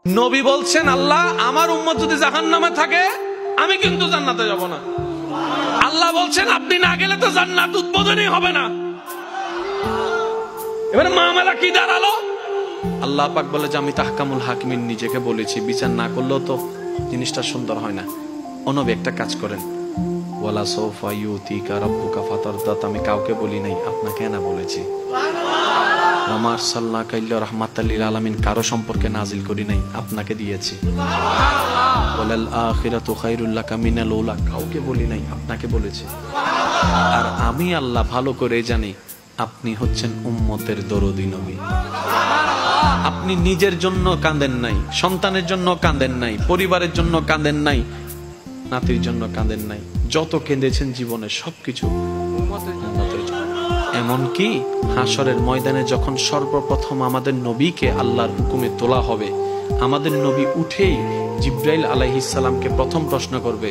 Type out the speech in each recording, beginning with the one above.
নবী বলছেন, আল্লাহ আমার উম্মত যদি জাহান্নামে থাকে আমি কিন্তু জান্নাতে যাব না। আল্লাহ বলছেন আপনি না গেলে তো জান্নাত উদ্বোধনই হবে না। এবারে মামলা কি দাঁড়ালো? আল্লাহ পাক বলে যে আমি তাহকামুল হাকিমিন নিজেকে বলেছি, বিচার না করলেও তো জিনিসটা সুন্দর হয় না। অনবী একটা কাজ করেন, ওয়ালা সাউফা ইউতিকা রাব্বুকা ফাতারদাত, আমি কাউকে বলি নাই, আপনাকে না বলেছি। ওমা আরসালনাকা ইল্লা রাহমাতাল লিল আলামিন, কারো সম্পর্কে নাজিল করি নাই, আপনাকে দিয়েছি। ওয়ালাল আখিরাতু খায়রুল লাকা মিনাল উলা, কাউকে বলি নাই, আপনাকে বলেছি। আর আমি আল্লাহ ভালো করে জানি আপনি হচ্ছেন উম্মতের দরদি নবী। আপনি নিজের জন্য কাঁদেন নাই, সন্তানের জন্য কাঁদেন নাই, পরিবারের জন্য কাঁদেন নাই, নাতির জন্য কাঁদেন নাই, যত কেঁদেছেন জীবনে সবকিছু উম্মতের জন্য। এমনকি হাসরের ময়দানে যখন সর্বপ্রথম আমাদের নবীকে আল্লাহর হুকুমে তোলা হবে, আমাদের নবী উঠেই জিব্রাইল আলাইহিস সালামকে প্রথম প্রশ্ন করবে,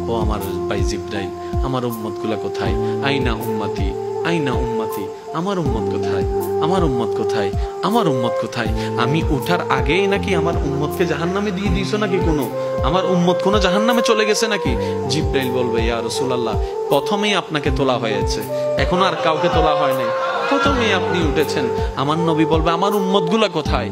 ও আমার ভাই জিব্রাইল, আমার উম্মতগুলা কোথায়? আইনা উম্মতি, আইনা উম্মতি, আমার উম্মত কোথায়, আমার উম্মত কোথায়, আমার উম্মত কোথায়? আমি উঠার আগেই নাকি আমার উম্মতকে জাহান্নামে দিয়ে দিয়েছো নাকি? কোনো আমার উম্মত কোনো জাহান্নামে চলে গেছে নাকি? জিব্রাইল বলবে, ইয়া রাসূলুল্লাহ, প্রথমেই আপনাকে তোলা হয়েছে, এখন আর কাউকে তোলা হয় নাই, প্রথমেই আপনি উঠেছেন। আমার নবী বলবে, আমার উম্মতগুলা কোথায়?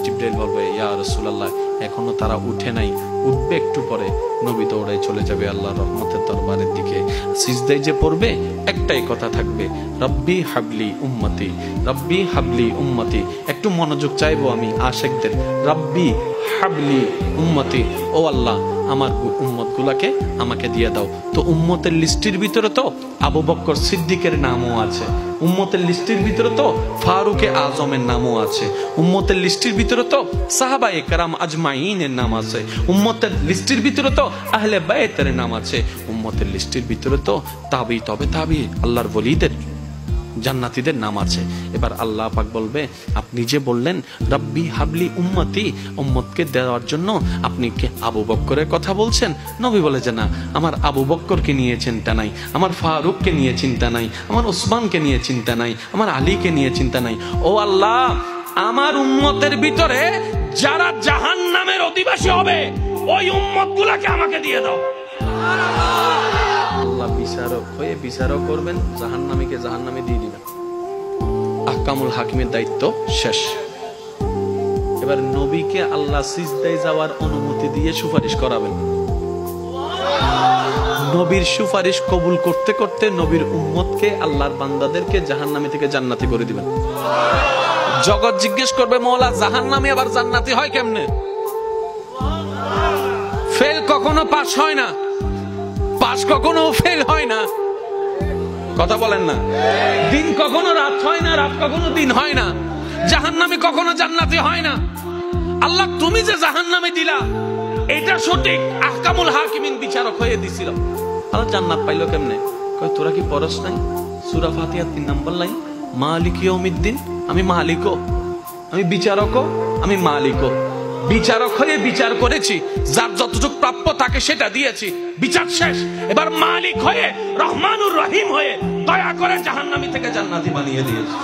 জিব্রাইল বলবে, ইয়া রাসূলুল্লাহ, এখনো তারা উঠে নাই, উঠবে একটু পরে। নবী তো ওরাই চলে যাবে আল্লাহর রহমতের দরবারের দিকে। সিজদায় যে পড়বে একটাই কথা থাকবে, রব্বি হাবলি উম্মতি, রব্বি হাবলি উম্মতি। একটু মনোযোগ চাইবো আমি আশিকদের, রব্বি হাবলি উম্মতি, ও আল্লাহ আমার উম্মত গুলাকে আমাকে দিয়ে দাও। তো উম্মতের লিস্টের ভিতরে তো আবু বকর সিদ্দিকের নামও আছে, উম্মতের লিস্টের ভিতরে তো ফারুকে আজমের নামও আছে, উম্মতের লিস্টের ভিতরে তো সাহাবায়ে কেরাম আজমাইনের নাম আছে, উম্মতের লিস্টের ভিতরে তো আহলে বাইতের নাম আছে, উম্মতের লিস্টের ভিতরে তো তাবি তবে তাবি আল্লাহর ওলিদের জান্নাতীদের নাম আছে। এবার আল্লাহ পাক বলবে, আপনি যে বললেন রব্বি হাবলি উম্মতি, উম্মতকে দেওয়ার জন্য আপনি কি আবু বকরের কথা বলছেন? নবী বলে যে না, আমার আবু বকরকে নিয়ে চিন্তা নাই, আমার ফারুককে নিয়ে চিন্তা নাই, আমার ওসমানকে নিয়ে চিন্তা নাই, আমার আলীকে নিয়ে চিন্তা নাই। ও আল্লাহ, আমার উম্মতের ভিতরে যারা জাহান্নামের অধিবাসী হবে ওই উম্মতগুলোকে আমাকে দিয়ে দাও। আল্লাহ বিচারক হয়ে বিচারক করবেন, জাহান্নামীকে জাহান্নামে দিয়ে দিবেন। আহকামুল হাকিমের দায়িত্ব শেষ। এবার নবীকে আল্লাহ সিজদায় যাওয়ার অনুমতি দিয়ে সুপারিশ করাবেন। নবীর সুপারিশ কবুল করতে করতে নবীর উম্মতকে, আল্লাহর বান্দাদেরকে জাহান্নামী থেকে জান্নাতি করে দিবেন। জগৎ জিজ্ঞেস করবে, মওলা জাহান্নামী আবার জান্নাতি হয় কেমনে? ফেল কখনো পাস হয় না, পাস কখনো ফেল হয় না, কথা বলেন না। দিন কখনো রাত হয় না, রাত কখনো দিন হয় না, জাহান্নামী কখনো জান্নাতি হয় না। আল্লাহ তুমি যে জাহান্নামে দিলা এটা সঠিক, আহকামুল হাকিমিন বিচারক হয়ে দিছিল। আল্লাহ জান্নাত পাইলো কেমনে? কয় তোরা কি পড়স নাই সূরা ফাতিহা 3 নম্বর লাইন, মালিক ইয়াউমিদ্দিন, আমি মালিকও, আমি বিচারকও, আমি মালিকও। বিচারক হয়ে বিচার করেছি, যার যতটুকু প্রাপ্য তাকে সেটা দিয়েছি, বিচার শেষ। এবার মালিক হয়ে, রহমানুর রহিম হয়ে দয়া করে জাহান্নামী থেকে জান্নাতি বানিয়ে দিয়েছি।